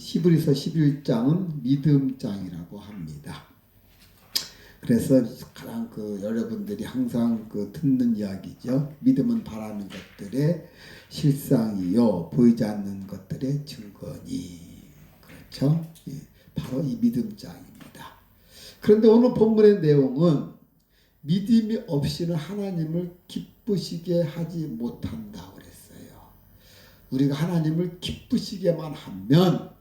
히브리서 11장은 믿음장이라고 합니다. 그래서 가장 여러분들이 항상 듣는 이야기죠. 믿음은 바라는 것들의 실상이요 보이지 않는 것들의 증거니. 그렇죠? 예, 바로 이 믿음장입니다. 그런데 오늘 본문의 내용은 믿음이 없이는 하나님을 기쁘시게 하지 못한다고 그랬어요. 우리가 하나님을 기쁘시게만 하면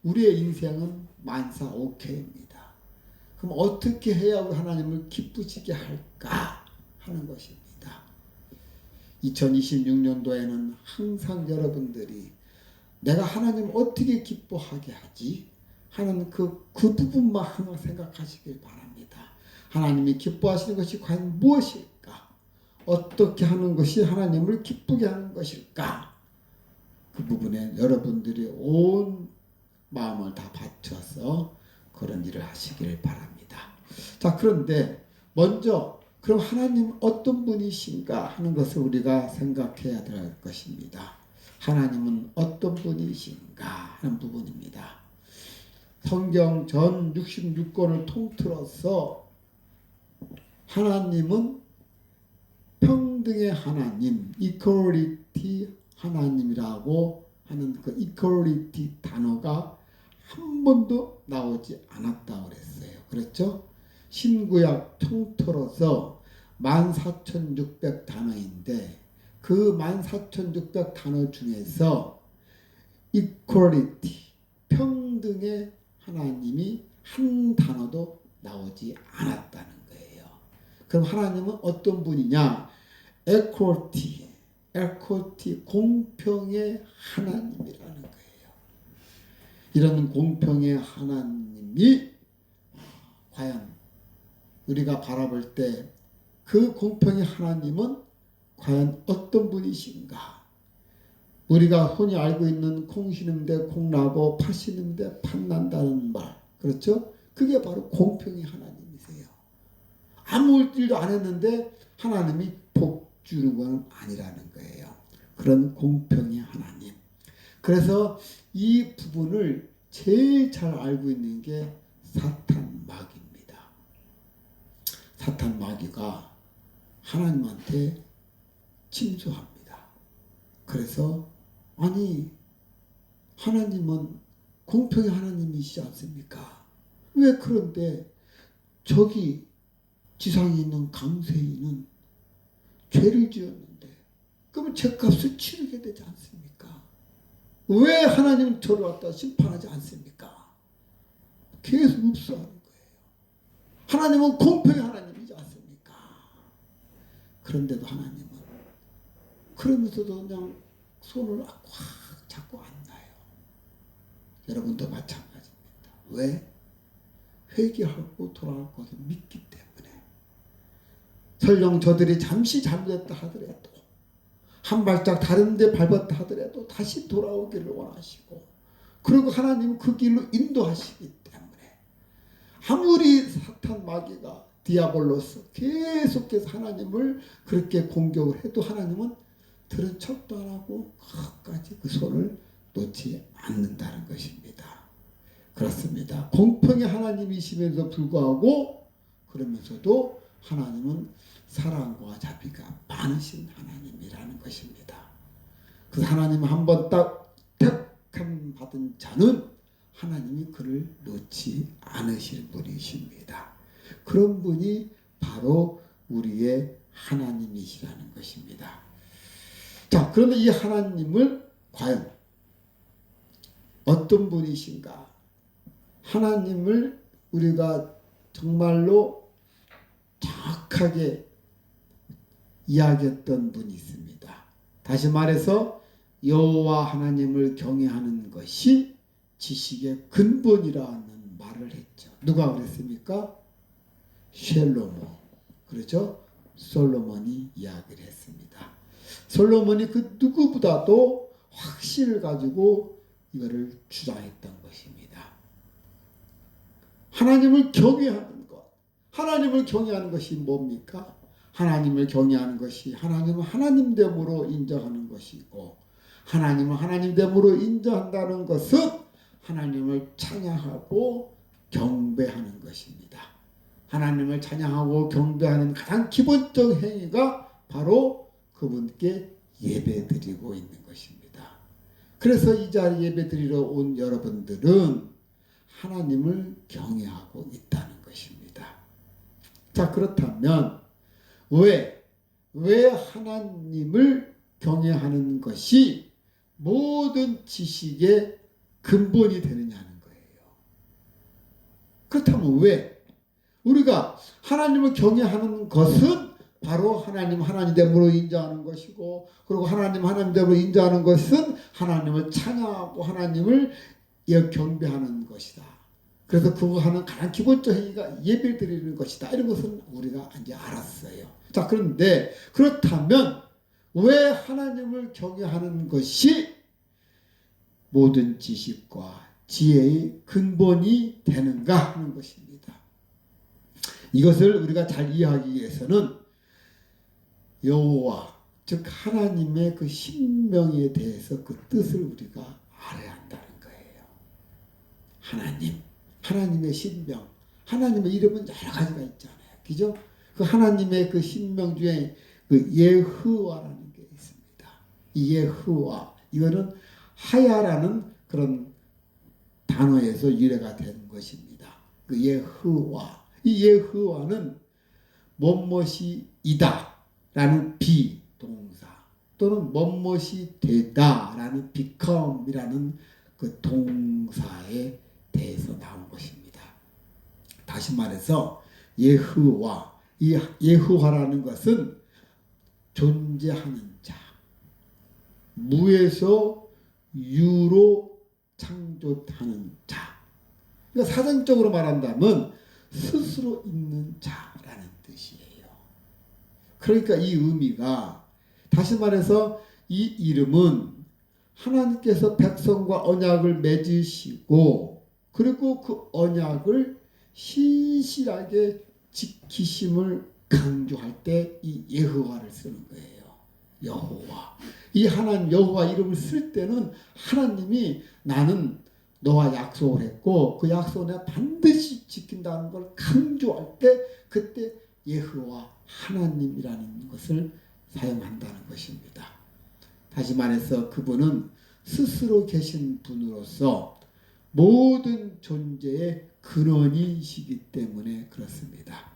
우리의 인생은 만사 오케이입니다. 그럼 어떻게 해야 우리 하나님을 기쁘시게 할까 하는 것입니다. 2026년도에는 항상 여러분들이 내가 하나님을 어떻게 기뻐하게 하지 하는 그 부분만 항상 생각하시길 바랍니다. 하나님이 기뻐하시는 것이 과연 무엇일까? 어떻게 하는 것이 하나님을 기쁘게 하는 것일까? 그 부분에 여러분들이 온 마음을 다 바쳐서 그런 일을 하시길 바랍니다. 자, 그런데 먼저 그럼 하나님 어떤 분이신가 하는 것을 우리가 생각해야 될 것입니다. 하나님은 어떤 분이신가 하는 부분입니다. 성경 전 66권을 통틀어서 하나님은 평등의 하나님, equality 하나님이라고 하는 그 equality 단어가 한 번도 나오지 않았다고 그랬어요. 그렇죠? 신구약 통틀어서 14,600 단어인데 그 14,600 단어 중에서 equality, 평등의 하나님이 한 단어도 나오지 않았다는 거예요. 그럼 하나님은 어떤 분이냐? equality, 공평의 하나님이라는 거예요. 이런 공평의 하나님이 과연 우리가 바라볼 때 그 공평의 하나님은 과연 어떤 분이신가? 우리가 흔히 알고 있는 콩 심는데 콩 나고 팥 심는데 팥 난다는 말, 그렇죠? 그게 바로 공평의 하나님이세요. 아무 일도 안 했는데 하나님이 복 주는 건 아니라는 거예요. 그런 공평의 하나님. 그래서 이 부분을 제일 잘 알고 있는 게 사탄 마귀입니다. 사탄 마귀가 하나님한테 침소합니다. 그래서 아니 하나님은 공평의 하나님이시지 않습니까? 왜 그런데 저기 지상에 있는 강세인은 죄를 지었는데 그러면 죄값을 치르게 되지 않습니까? 왜 하나님은 저를 갖다 심판하지 않습니까? 계속 흡수하는 거예요. 하나님은 공평의 하나님이지 않습니까? 그런데도 하나님은 그러면서도 그냥 손을 꽉 잡고 안 놔요. 여러분도 마찬가지입니다. 왜? 회개하고 돌아갈 것을 믿기 때문에. 설령 저들이 잠시 잘못했다 하더라도 한 발짝 다른 데 밟았다 하더라도 다시 돌아오기를 원하시고 그리고 하나님은 그 길로 인도하시기 때문에 아무리 사탄 마귀가 디아볼로스 계속해서 하나님을 그렇게 공격을 해도 하나님은 들은 척도 안 하고 끝까지 그 손을 놓지 않는다는 것입니다. 그렇습니다. 공평의 하나님이시면서 불구하고 그러면서도 하나님은 사랑과 자비가 많으신 하나님이라는 것입니다. 그 하나님 한번 딱 택함 받은 자는 하나님이 그를 놓지 않으실 분이십니다. 그런 분이 바로 우리의 하나님이시라는 것입니다. 자, 그런데 이 하나님을 과연 어떤 분이신가? 하나님을 우리가 정말로 정확하게 이야기했던 분이 있습니다. 다시 말해서 여호와 하나님을 경외하는 것이 지식의 근본이라는 말을 했죠. 누가 그랬습니까? 셀로몬. 그렇죠? 솔로몬이 이야기를 했습니다. 솔로몬이 그 누구보다도 확신을 가지고 이거를 주장했던 것입니다. 하나님을 경외하는 것. 하나님을 경외하는 것이 뭡니까? 하나님을 경외하는 것이 하나님을 하나님됨으로 인정하는 것이고 하나님을 하나님됨으로 인정한다는 것은 하나님을 찬양하고 경배하는 것입니다. 하나님을 찬양하고 경배하는 가장 기본적 행위가 바로 그분께 예배드리고 있는 것입니다. 그래서 이 자리에 예배드리러 온 여러분들은 하나님을 경외하고 있다는 것입니다. 자, 그렇다면 왜 하나님을 경외하는 것이 모든 지식의 근본이 되느냐는 거예요. 그렇다면 왜? 우리가 하나님을 경외하는 것은 바로 하나님됨으로 인정하는 것이고, 그리고 하나님됨으로 인정하는 것은 하나님을 찬양하고 하나님을 경배하는 것이다. 그래서 그거 하는 가장 기본적 행위가 예배를 드리는 것이다. 이런 것은 우리가 이제 알았어요. 자, 그런데 그렇다면 왜 하나님을 경외하는 것이 모든 지식과 지혜의 근본이 되는가 하는 것입니다. 이것을 우리가 잘 이해하기 위해서는 여호와, 즉 하나님의 그 신명에 대해서 그 뜻을 우리가 알아야 한다는 거예요. 하나님의 신명, 하나님의 이름은 여러 가지가 있잖아요. 그죠? 그 하나님의 그 신명 중에 그 예흐와라는 게 있습니다. 이 예흐와, 이거는 하야라는 그런 단어에서 유래가 된 것입니다. 그 예흐와, 이 예흐와는 뭐뭇이 이다 라는 비동사, 또는 뭐뭇이 되다 라는 become이라는 그 동사에 대해서 나온 것입니다. 다시 말해서 예흐와, 이 예흐와라는 것은 존재하는 자, 무에서 유로 창조하는 자. 그러니까 사전적으로 말한다면 스스로 있는 자라는 뜻이에요. 그러니까 이 의미가, 다시 말해서 이 이름은 하나님께서 백성과 언약을 맺으시고, 그리고 그 언약을 신실하게 지키심을 강조할 때 이 여호와를 쓰는 거예요. 여호와. 이 하나님 여호와 이름을 쓸 때는 하나님이 나는 너와 약속을 했고 그 약속을 내가 반드시 지킨다는 걸 강조할 때 그때 여호와 하나님이라는 것을 사용한다는 것입니다. 다시 말해서 그분은 스스로 계신 분으로서 모든 존재의 근원이시기 때문에 그렇습니다.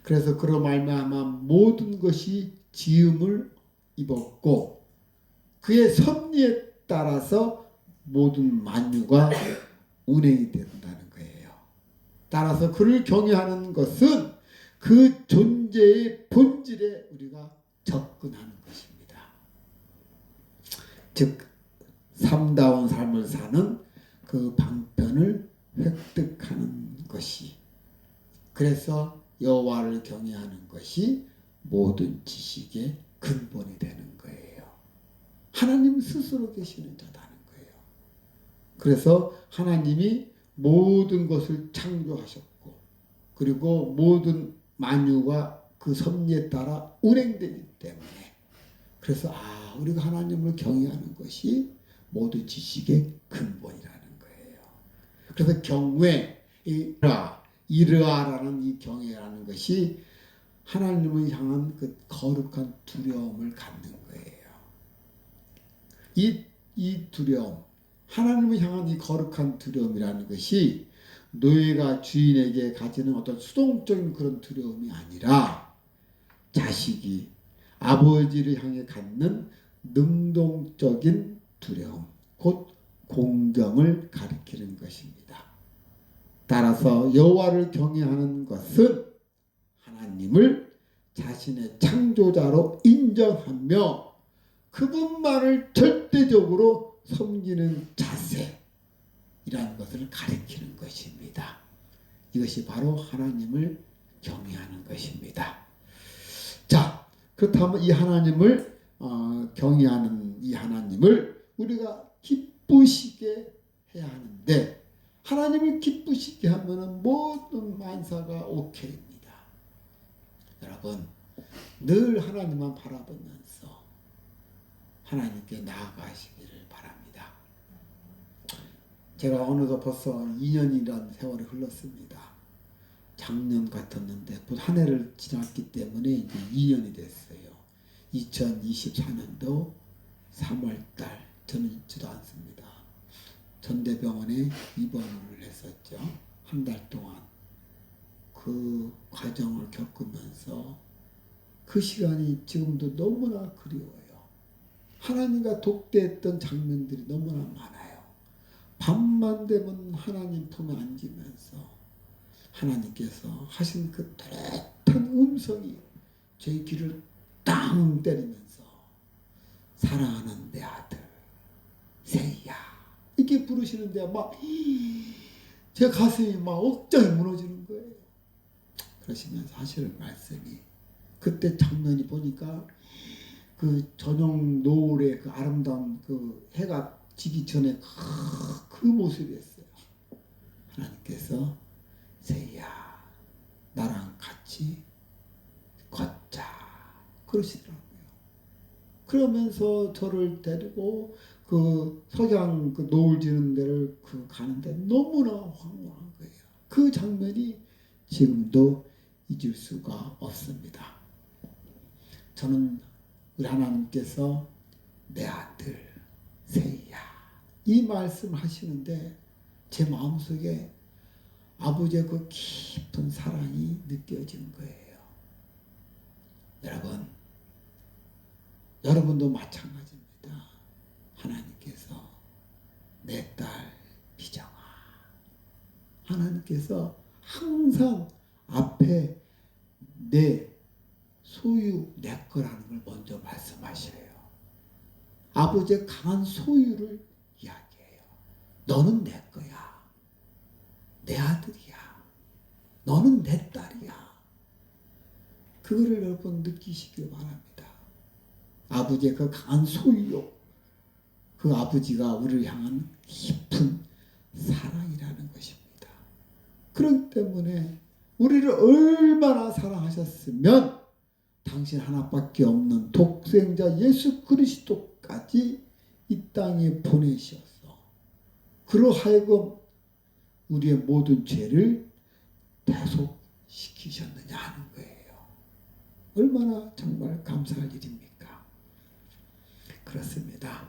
그래서 그로 말미암아 모든 것이 지음을 입었고 그의 섭리에 따라서 모든 만유가 운행이 된다는 거예요. 따라서 그를 경외하는 것은 그 존재의 본질에 우리가 접근하는 것입니다. 즉 참다운 삶을 사는 그 방편을 획득하는 것이, 그래서 여호와를 경외하는 것이 모든 지식의 근본이 되는 거예요. 하나님 스스로 계시는 자다는 거예요. 그래서 하나님이 모든 것을 창조하셨고 그리고 모든 만유가 그 섭리에 따라 운행되기 때문에, 그래서 우리가 하나님을 경외하는 것이 모든 지식의 근본이라는 거예요. 그래서 경외, 이르아라는 이 경외라는 것이 하나님을 향한 그 거룩한 두려움을 갖는 거예요. 이 두려움, 하나님을 향한 이 거룩한 두려움이라는 것이 노예가 주인에게 가지는 어떤 수동적인 그런 두려움이 아니라 자식이 아버지를 향해 갖는 능동적인 두려움, 곧 공경을 가리키는 것입니다. 따라서 여호와를 경외하는 것은 하나님을 자신의 창조자로 인정하며 그분만을 절대적으로 섬기는 자세이라는 것을 가리키는 것입니다. 이것이 바로 하나님을 경외하는 것입니다. 자, 그렇다면 이 하나님을 경외하는 이 하나님을 우리가 기쁘시게 해야 하는데, 하나님을 기쁘시게 하면 모든 만사가 오케이입니다. 여러분, 늘 하나님만 바라보면서 하나님께 나아가시기를 바랍니다. 제가 어느덧 벌써 2년이라는 세월이 흘렀습니다. 작년 같았는데 한 해를 지났기 때문에 이제 2년이 됐어요. 2024년도 3월달 저는 잊지도 않습니다. 전대병원에 입원을 했었죠. 한 달 동안 그 과정을 겪으면서 그 시간이 지금도 너무나 그리워요. 하나님과 독대했던 장면들이 너무나 많아요. 밤만 되면 하나님 품에 안기면서 하나님께서 하신 그 또렷한 음성이 제 귀를 땅 때리면서 사랑하는 내 아들 세이야 이렇게 부르시는데 막 제 가슴이 막 억장이 무너지는 거예요. 그러시면서 하시는 말씀이 그때 장면이 보니까 그 저녁 노을의 그 아름다운 그 해가 지기 전에 그 모습이었어요. 하나님께서 세이야 나랑 같이 걷자 그러시더라고요. 그러면서 저를 데리고 그 석양 그 노을 지는 데를 그 가는데 너무나 황홀한 거예요. 그 장면이 지금도 잊을 수가 없습니다. 저는 우리 하나님께서 내 아들 세이야 이 말씀을 하시는데 제 마음속에 아버지의 그 깊은 사랑이 느껴지는 거예요. 여러분도 마찬가지입니다. 하나님께서 내 딸 비정아 하나님께서 항상 앞에 내 소유 내 거라는 걸 먼저 말씀하셔요. 아버지의 강한 소유를 이야기해요. 너는 내 거야. 내 아들이야. 너는 내 딸이야. 그거를 여러분 느끼시길 바랍니다. 아버지의 그 강한 소유욕 그 아버지가 우리를 향한 깊은 사랑이라는 것입니다. 그렇기 때문에 우리를 얼마나 사랑하셨으면 당신 하나밖에 없는 독생자 예수 그리스도까지 이 땅에 보내셔서 그로 하여금 우리의 모든 죄를 대속시키셨느냐 하는 거예요. 얼마나 정말 감사할 일입니까? 그렇습니다.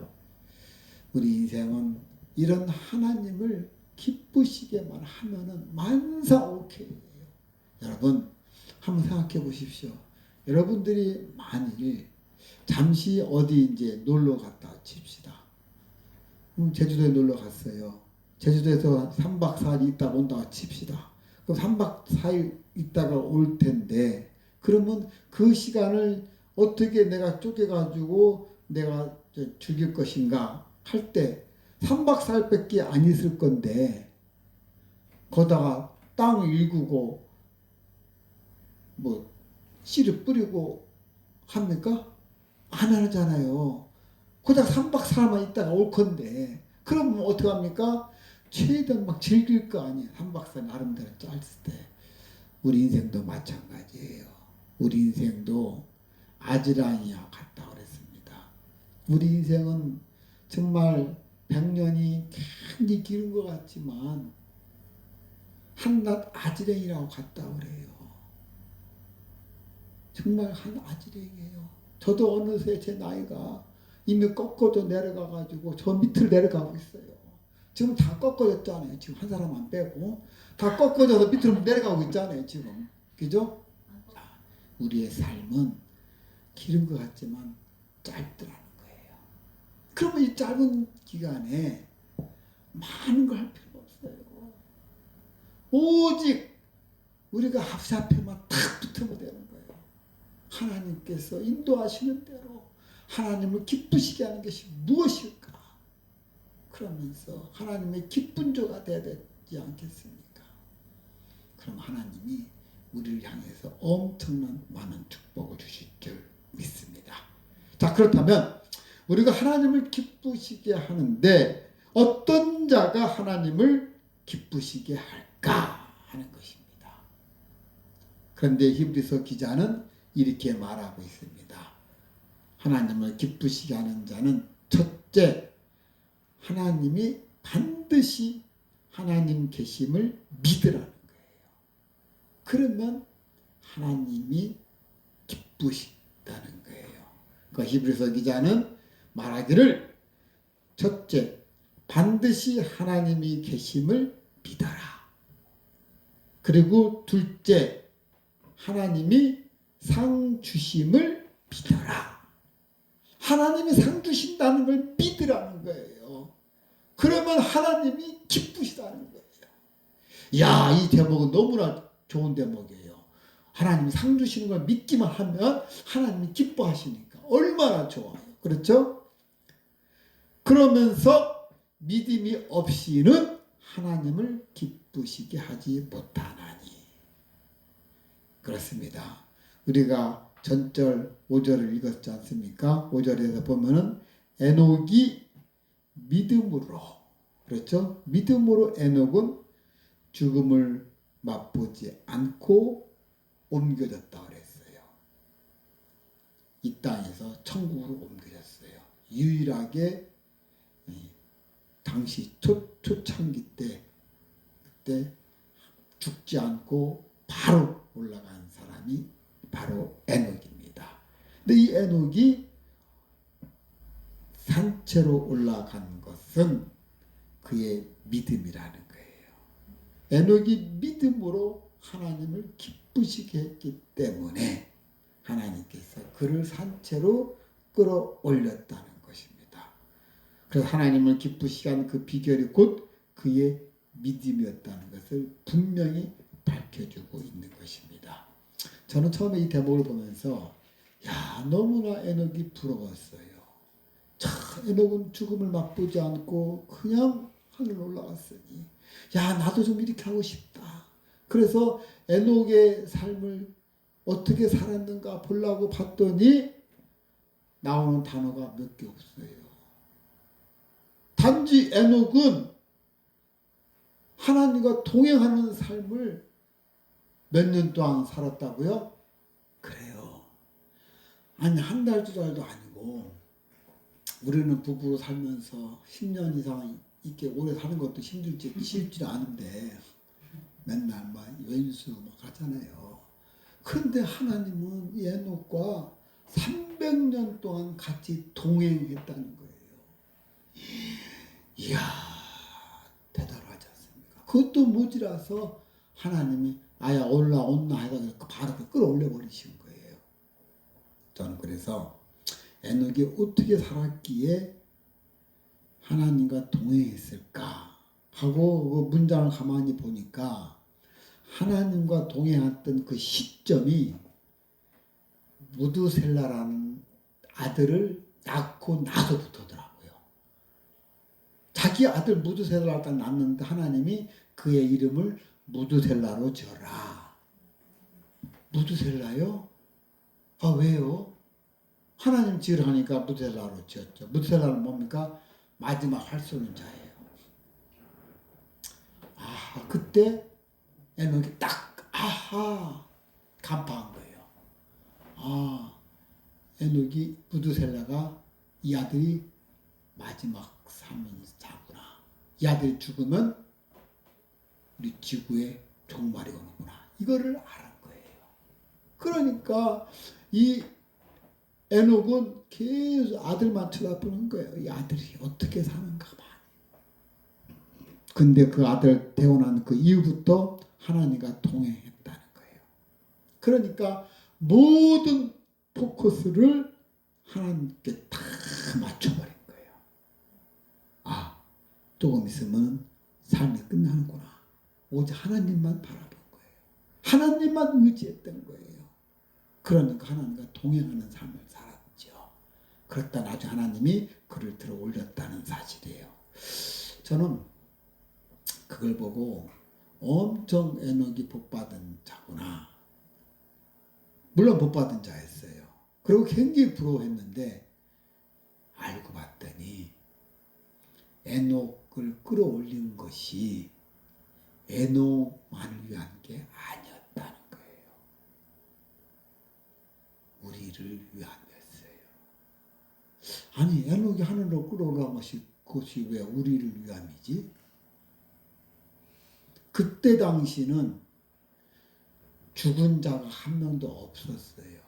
우리 인생은 이런 하나님을 기쁘시게만 하면은 만사오케이예요. 여러분 한번 생각해 보십시오. 여러분들이 만일 잠시 어디 이제 놀러 갔다 칩시다. 제주도에 놀러 갔어요. 제주도에서 3박 4일 있다가 온다고 칩시다. 그럼 3박 4일 있다가 올 텐데 그러면 그 시간을 어떻게 내가 쪼개가지고 내가 즐길 것인가 할 때 3박 4일밖에 안 있을 건데 거다가 땅 일구고 뭐 씨를 뿌리고 합니까? 안 하잖아요. 거다가 3박 4일만 있다가 올 건데 그럼 어떻게 합니까? 최대한 막 즐길 거 아니에요. 3박 4일 나름대로 짧을 때. 우리 인생도 마찬가지예요. 우리 인생도 아지랑이와 같다 그랬습니다. 우리 인생은 정말 100년이 굉장히 긴 것 같지만 한낱 아지랭이라고 같다 그래요. 정말 한 아지랭이에요. 저도 어느새 제 나이가 이미 꺾어져 내려가가지고 저 밑을 내려가고 있어요. 지금 다 꺾어졌잖아요. 지금 한 사람만 빼고 다 꺾어져서 밑으로 내려가고 있잖아요. 지금 그죠? 자, 우리의 삶은 길은 것 같지만 짧더라는 거예요. 그러면 이 짧은 기간에 많은 걸 할 필요가 없어요. 오직 우리가 합시 앞에만 탁 붙으면 되는 거예요. 하나님께서 인도하시는 대로 하나님을 기쁘시게 하는 것이 무엇일까? 그러면서 하나님의 기쁜 조가 되어야 되지 않겠습니까? 그럼 하나님이 우리를 향해서 엄청난 많은 축복을 주실 줄 믿습니다. 자, 그렇다면 우리가 하나님을 기쁘시게 하는데 어떤 자가 하나님을 기쁘시게 할까 하는 것입니다. 그런데 히브리서 기자는 이렇게 말하고 있습니다. 하나님을 기쁘시게 하는 자는 첫째, 하나님이 반드시 하나님 계심을 믿으라는 거예요. 그러면 하나님이 기쁘시다는 거예요. 그 히브리서 기자는 말하기를 첫째, 반드시 하나님이 계심을 믿어라. 그리고 둘째, 하나님이 상 주심을 믿어라. 하나님이 상 주신다는 걸 믿으라는 거예요. 그러면 하나님이 기쁘시다는 거예요. 야, 이 대목은 너무나 좋은 대목이에요. 하나님이 상 주시는 걸 믿기만 하면 하나님이 기뻐하시니까 얼마나 좋아요. 그렇죠? 그러면서 믿음이 없이는 하나님을 기쁘시게 하지 못하나니. 그렇습니다. 우리가 전절 5절을 읽었지 않습니까? 5절에서 보면은 에녹이 믿음으로, 그렇죠? 믿음으로 에녹은 죽음을 맛보지 않고 옮겨졌다 그랬어요. 이 땅에서 천국으로 옮겨졌어요. 유일하게 당시 초창기 때 그때 죽지 않고 바로 올라간 사람이 바로 에녹입니다. 근데 이 에녹이 산채로 올라간 것은 그의 믿음이라는 거예요. 에녹이 믿음으로 하나님을 기쁘시게 했기 때문에 하나님께서 그를 산채로 끌어올렸다는 것입니다. 그래서 하나님을 기쁘시게 한 그 비결이 곧 그의 믿음이었다는 것을 분명히 밝혀주고 있는 것입니다. 저는 처음에 이 대목을 보면서 야, 너무나 에녹이 부러웠어요. 참, 에녹은 죽음을 맛보지 않고 그냥 하늘 올라갔으니 야, 나도 좀 이렇게 하고 싶다. 그래서 에녹의 삶을 어떻게 살았는가 보려고 봤더니 나오는 단어가 몇 개 없어요. 단지 에녹은 하나님과 동행하는 삶을 몇 년 동안 살았다고요? 그래요. 아니, 한 달, 두 달도 아니고 우리는 부부로 살면서 10년 이상 이렇게 오래 사는 것도 쉽지 않은데 맨날 막 왼수 막 하잖아요. 그런데 하나님은 에녹과 300년 동안 같이 동행했다는 거예요. 이야, 대단하지 않습니까? 그것도 모자라서 하나님이 아야 올라온나 해서 바로 끌어올려 버리신 거예요. 저는 그래서 에녹이 어떻게 살았기에 하나님과 동행했을까 하고 그 문장을 가만히 보니까 하나님과 동행했던 그 시점이 무드셀라라는 아들을 낳고 나서부터더라고요. 자기 아들 무드셀라를 딱 낳는데 하나님이 그의 이름을 무드셀라로 지어라. 무드셀라요? 아, 왜요? 하나님 지으라 하니까 무드셀라로 지었죠. 무드셀라는 뭡니까? 마지막 할 수 있는 자예요. 아, 그때 에녹이 딱 아하 간파한 거예요. 아, 에녹이 무드셀라가 이 아들이 마지막 삶은 자구나. 이 아들이 죽으면 우리 지구에 종말이 오는구나. 이거를 알은 거예요. 그러니까 이 에녹은 계속 아들만 쳐다보는 거예요. 이 아들이 어떻게 사는가 봐. 근데 그 아들 태어난 그 이후부터 하나님과 동행했다는 거예요. 그러니까 모든 포커스를 하나님께 다 맞춰버린 거예요. 아, 조금 있으면 삶이 끝나는구나. 오직 하나님만 바라본 거예요. 하나님만 의지했던 거예요. 그러니까 하나님과 동행하는 삶을 살았죠. 그랬다 나중에 하나님이 그를 들어 올렸다는 사실이에요. 저는 그걸 보고 엄청 에녹이 복받은 자구나. 물론 복받은 자였어요. 그리고 굉장히 부러워했는데 알고 봤더니 에녹을 끌어올린 것이 에녹만을 위한 게 아니었다는 거예요. 우리를 위함이었어요. 아니, 에녹이 하늘로 끌어올라간 것이 그것이 왜 우리를 위함이지? 그때 당시는 죽은 자가 한 명도 없었어요.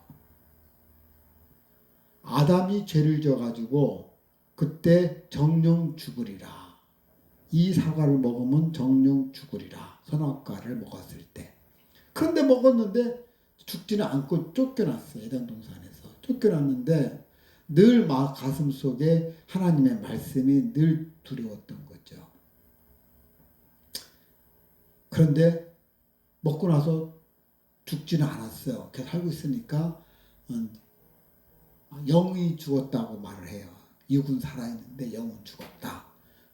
아담이 죄를 져가지고 그때 정령 죽으리라. 이 사과를 먹으면 정령 죽으리라. 선악과를 먹었을 때. 그런데 먹었는데 죽지는 않고 쫓겨났어요. 에덴 동산에서. 쫓겨났는데 늘 가슴 속에 하나님의 말씀이 늘 두려웠던 거죠. 그런데 먹고 나서 죽지는 않았어요. 계속 살고 있으니까 영이 죽었다고 말을 해요. 육은 살아있는데 영은 죽었다.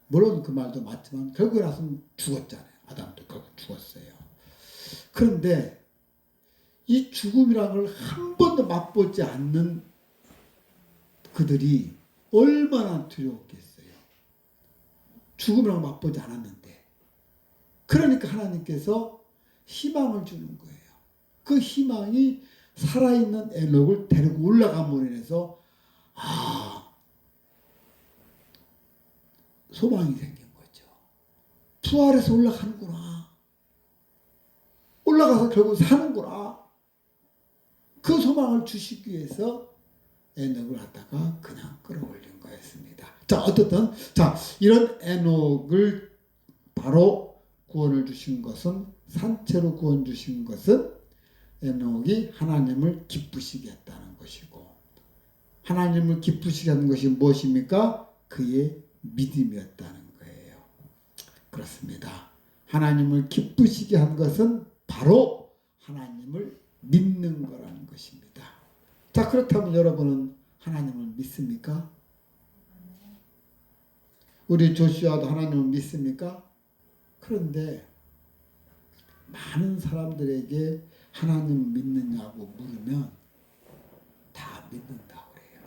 물론 그 말도 맞지만 결국에 나서는 죽었잖아요. 아담도 결국 죽었어요. 그런데 이 죽음이라는 걸 한 번도 맛보지 않는 그들이 얼마나 두려웠겠어요. 죽음이라는 걸 맛보지 않았는데. 그러니까 하나님께서 희망을 주는 거예요. 그 희망이 살아있는 에녹을 데리고 올라감으로 인해서 소망이 생긴 거죠. 부활해서 올라가는구나. 올라가서 결국 사는구나. 그 소망을 주시기 위해서 에녹을 갖다가 그냥 끌어올린 거였습니다. 자, 어떻든 이런 에녹을 바로 구원을 주신 것은 산채로 구원 주신 것은 에녹이 하나님을 기쁘시게 했다는 것이고, 하나님을 기쁘시게 하는 것이 무엇입니까? 그의 믿음이었다는 거예요. 그렇습니다. 하나님을 기쁘시게 한 것은 바로 하나님을 믿는 거라는 것입니다. 자, 그렇다면 여러분은 하나님을 믿습니까? 우리 조슈아도 하나님을 믿습니까? 그런데 많은 사람들에게 하나님 믿느냐고 물으면 다 믿는다고 해요.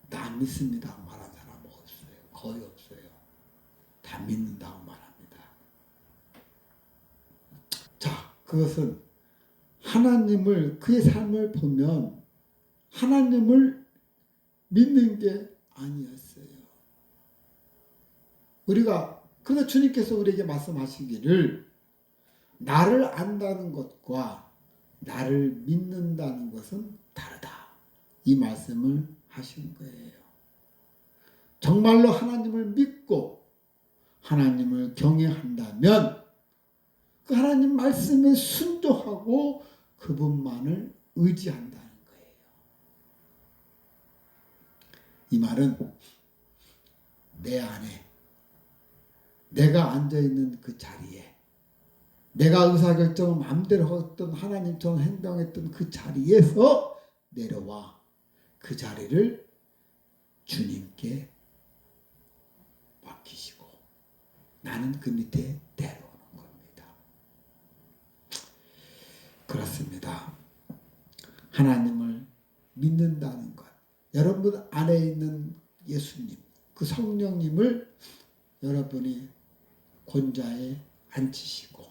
나 믿습니다 말하는 사람은 없어요. 거의 없어요. 다 믿는다고 말합니다. 자, 그것은 하나님을, 그의 삶을 보면 하나님을 믿는 게 아니었어요. 그래서 주님께서 우리에게 말씀하시기를 나를 안다는 것과 나를 믿는다는 것은 다르다. 이 말씀을 하신 거예요. 정말로 하나님을 믿고 하나님을 경외한다면 그 하나님 말씀에 순종하고 그분만을 의지한다는 거예요. 이 말은 내 안에 내가 앉아있는 그 자리에 내가 의사결정을 마음대로 했던 하나님처럼 행동했던 그 자리에서 내려와 그 자리를 주님께 맡기시고 나는 그 밑에 내려오는 겁니다. 그렇습니다. 하나님을 믿는다는 것, 여러분 안에 있는 예수님, 그 성령님을 여러분이 권좌에 앉히시고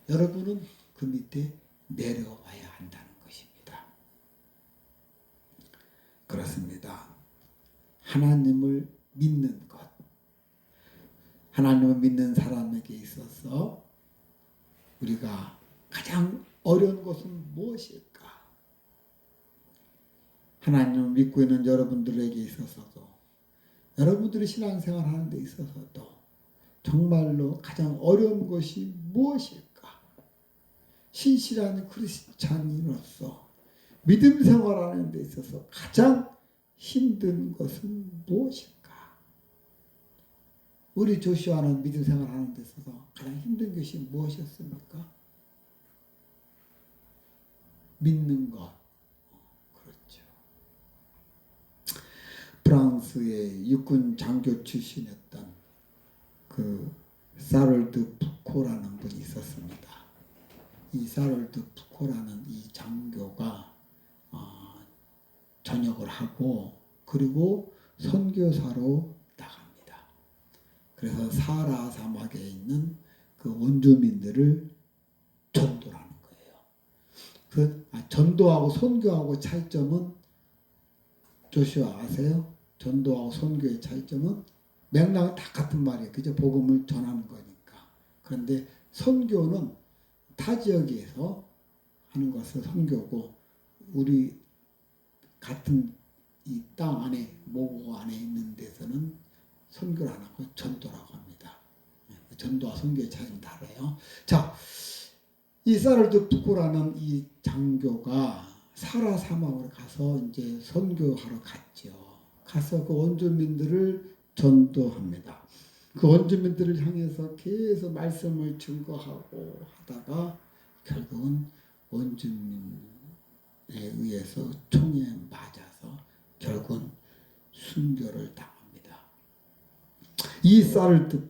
여러분은 그 밑에 내려와야 한다는 것입니다. 그렇습니다. 하나님을 믿는 것, 하나님을 믿는 사람에게 있어서 우리가 가장 어려운 것은 무엇일까? 하나님을 믿고 있는 여러분들에게 있어서도, 여러분들이 신앙생활 하는 데 있어서도 정말로 가장 어려운 것이 무엇일까? 신실한 크리스찬으로서 믿음 생활하는 데 있어서 가장 힘든 것은 무엇일까? 우리 조슈아는 믿음 생활하는 데 있어서 가장 힘든 것이 무엇이었습니까? 믿는 것. 그렇죠. 프랑스의 육군 장교 출신이었던 그 사롤드 푸코라는 분이 있었습니다. 이 사롤드 푸코라는 이 장교가 전역을 하고 그리고 선교사로 나갑니다. 그래서 사하라 사막에 있는 그 원주민들을 전도하는 거예요. 전도하고 선교하고 차이점은 조슈아 아세요? 전도하고 선교의 차이점은 맥락은 다 같은 말이에요. 그죠? 복음을 전하는 거니까. 그런데 선교는 타 지역에서 하는 것은 선교고 우리 같은 이 땅 안에 모고 안에 있는 데서는 선교를 안 하고 전도라고 합니다. 전도와 선교의 차이는 달라요. 자, 이 사르드 부코라는 이 장교가 사라 사막으로 가서 이제 선교하러 갔죠. 가서 그 원주민들을 전도합니다. 그 원주민들을 향해서 계속 말씀을 증거하고 하다가 결국은 원주민에 의해서 총에 맞아서 결국은 순교를 당합니다. 이 사르드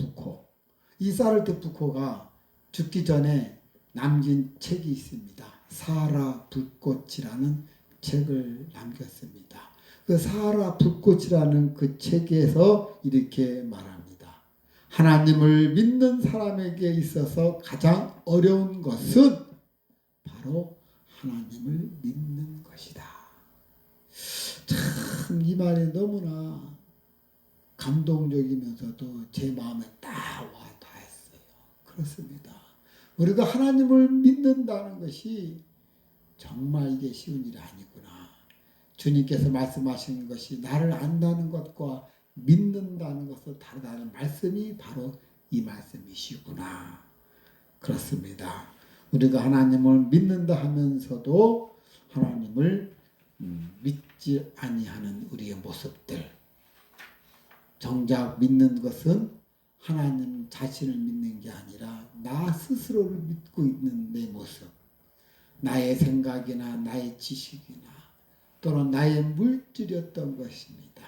부코가 죽기 전에 남긴 책이 있습니다. 사라 불꽃이라는 책을 남겼습니다. 그 사라 불꽃이라는 그 책에서 이렇게 말합니다. 하나님을 믿는 사람에게 있어서 가장 어려운 것은 바로 하나님을 믿는 것이다. 참 이 말이 너무나 감동적이면서도 제 마음에 딱 와 닿았어요. 그렇습니다. 우리가 하나님을 믿는다는 것이 정말 이게 쉬운 일이 아니구나. 주님께서 말씀하시는 것이 나를 안다는 것과 믿는다는 것을 다르다는 말씀이 바로 이 말씀이시구나. 그렇습니다. 우리가 하나님을 믿는다 하면서도 하나님을 믿지 아니하는 우리의 모습들. 정작 믿는 것은 하나님 자신을 믿는 게 아니라 나 스스로를 믿고 있는 내 모습. 나의 생각이나 나의 지식이나 또는 나의 물질이었던 것입니다.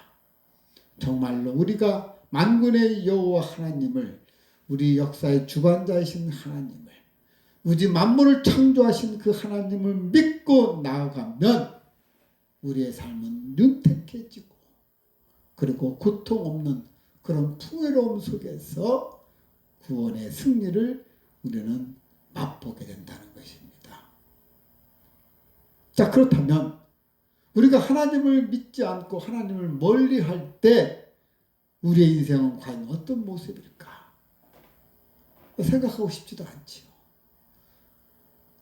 정말로 우리가 만군의 여호와 하나님을, 우리 역사의 주관자이신 하나님을, 우리 만물을 창조하신 그 하나님을 믿고 나아가면 우리의 삶은 윤택해지고 그리고 고통 없는 그런 풍요로움 속에서 구원의 승리를 우리는 맛보게 된다는 것입니다. 자, 그렇다면 우리가 하나님을 믿지 않고 하나님을 멀리할 때 우리의 인생은 과연 어떤 모습일까? 생각하고 싶지도 않지요.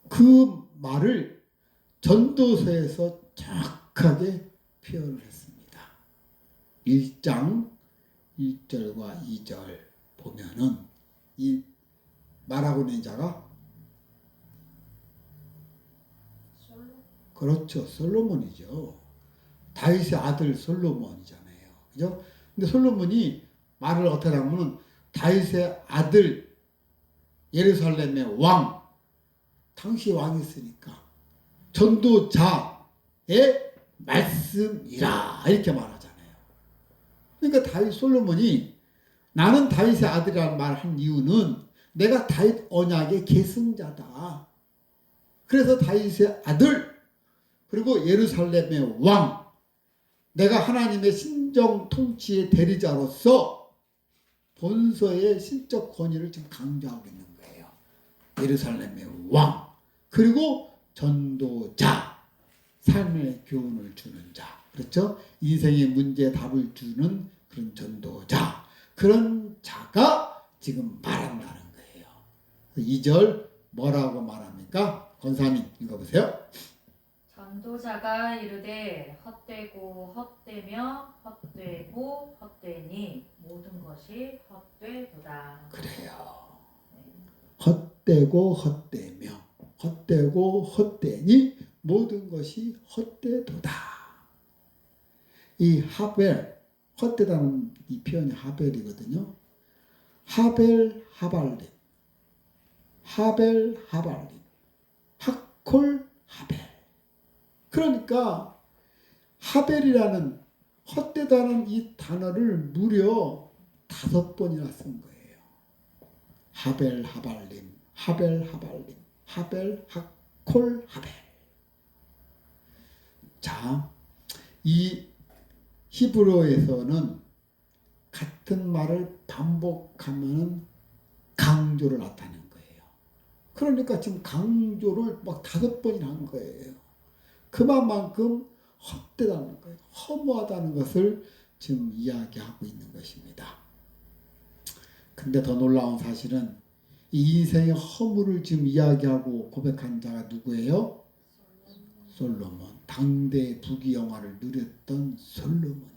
그 말을 전도서에서 정확하게 표현을 했습니다. 1장 1절과 2절 보면은 이 말하고 있는 자가 그렇죠. 솔로몬이죠. 다윗의 아들 솔로몬이잖아요. 그죠? 근데 솔로몬이 말을 어떻게 하냐면 다윗의 아들 예루살렘의 왕, 당시 왕이었으니까 전도자의 말씀이라 이렇게 말하잖아요. 그러니까 다윗 솔로몬이 나는 다윗의 아들이라는 말을 한 이유는 내가 다윗 언약의 계승자다. 그래서 다윗의 아들 그리고 예루살렘의 왕, 내가 하나님의 신정 통치의 대리자로서 본서의 신적 권위를 지금 강조하고 있는 거예요. 예루살렘의 왕, 그리고 전도자, 삶의 교훈을 주는 자, 그렇죠? 인생의 문제에 답을 주는 그런 전도자, 그런 자가 지금 말한다는 거예요. 2절 뭐라고 말합니까? 권사님 읽어보세요. 전도자가 이르되 헛되고 헛되며 헛되고 헛되니 모든 것이 헛되도다. 그래요. 헛되고 헛되며 헛되고 헛되니 모든 것이 헛되도다. 이 하벨, 헛되다는 이 표현이 하벨이거든요. 하벨 하발림, 하벨 하발림, 하콜 하벨. 그러니까 하벨이라는 헛되다는 이 단어를 무려 5번이나 쓴 거예요. 하벨 하발림, 하벨 하발림, 하벨 하콜 하벨. 자, 이 히브리어에서는 같은 말을 반복하면 강조를 나타내는 거예요. 그러니까 지금 강조를 막 5번이나 한 거예요. 그만큼 헛되다는 거예요. 허무하다는 것을 지금 이야기하고 있는 것입니다. 근데 더 놀라운 사실은 이 인생의 허물을 지금 이야기하고 고백한 자가 누구예요? 솔로몬. 당대 부귀영화를 누렸던 솔로몬입니다.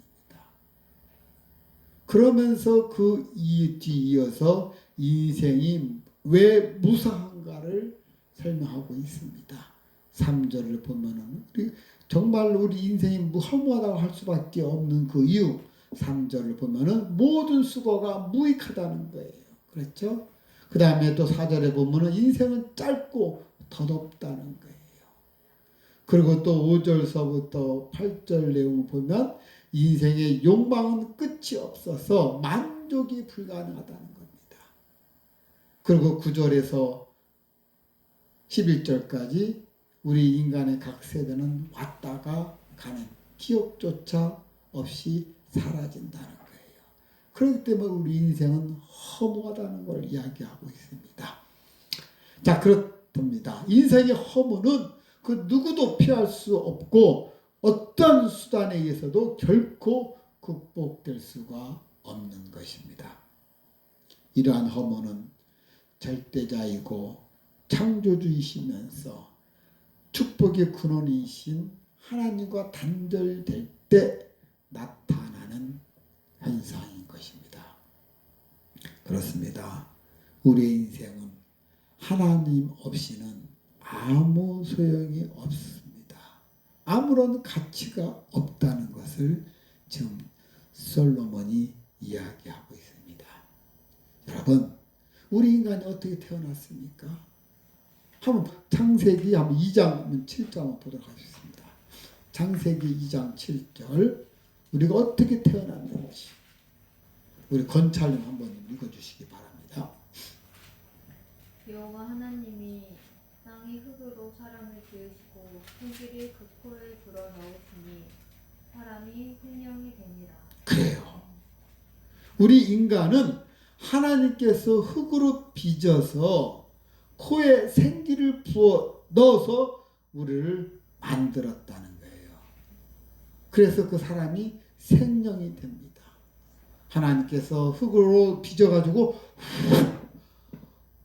그러면서 그 뒤이어서 인생이 왜 무사한가를 설명하고 있습니다. 3절을 보면은 정말 우리 인생이 허무하다고 할 수밖에 없는 그 이유, 3절을 보면은 모든 수고가 무익하다는 거예요. 그렇죠? 그 다음에 또 4절에 보면은 인생은 짧고 덧없다는 거예요. 그리고 또 5절서부터 8절 내용을 보면 인생의 욕망은 끝이 없어서 만족이 불가능하다는 겁니다. 그리고 9절에서 11절까지 우리 인간의 각 세대는 왔다가 가는 기억조차 없이 사라진다는 거예요. 그렇기 때문에 우리 인생은 허무하다는 걸 이야기하고 있습니다. 자, 그렇답니다. 인생의 허무는 그 누구도 피할 수 없고 어떤 수단에 의해서도 결코 극복될 수가 없는 것입니다. 이러한 허무는 절대자이고 창조주이시면서 축복의 근원이신 하나님과 단절될 때 나타나는 현상인 것입니다. 그렇습니다. 우리의 인생은 하나님 없이는 아무 소용이 없습니다. 아무런 가치가 없다는 것을 지금 솔로몬이 이야기하고 있습니다. 여러분, 우리 인간이 어떻게 태어났습니까? 한번 창세기 2장 7절 한번 보도록 하겠습니다. 창세기 2장 7절 우리가 어떻게 태어났는지 우리 건찰님 한번 읽어주시기 바랍니다. 여호와 하나님이 땅의 흙으로 사람을 지으시고 생기를 그 코에 불어넣으시니 사람이 생명이 됩니다. 그래요. 우리 인간은 하나님께서 흙으로 빚어서 코에 생기를 부어 넣어서 우리를 만들었다는 거예요. 그래서 그 사람이 생명이 됩니다. 하나님께서 흙으로 빚어가지고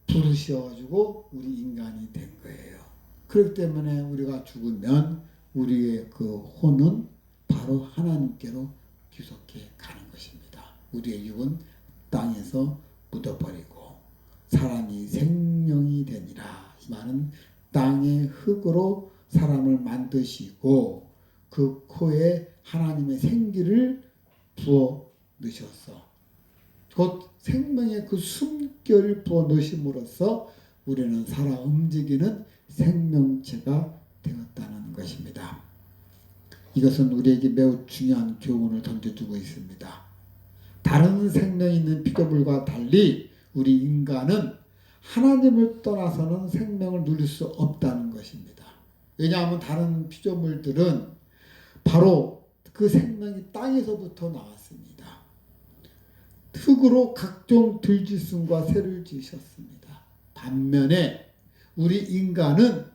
부르셔가지고 우리 인간이 된 거예요. 그렇기 때문에 우리가 죽으면 우리의 그 혼은 바로 하나님께로 귀속해 가는 것입니다. 우리의 육은 땅에서 묻어버리고 사람이 생명이 되니라. 이 말은 땅의 흙으로 사람을 만드시고 그 코에 하나님의 생기를 부어 넣으셔서 곧 생명의 그 숨결을 부어 넣으심으로써 우리는 살아 움직이는 생명체가 되었다는 것입니다. 이것은 우리에게 매우 중요한 교훈을 던져주고 있습니다. 다른 생명 있는 피조물과 달리 우리 인간은 하나님을 떠나서는 생명을 누릴 수 없다는 것입니다. 왜냐하면 다른 피조물들은 바로 그 생명이 땅에서부터 나왔습니다. 흙으로 각종 들짐승과 새를 지으셨습니다. 반면에 우리 인간은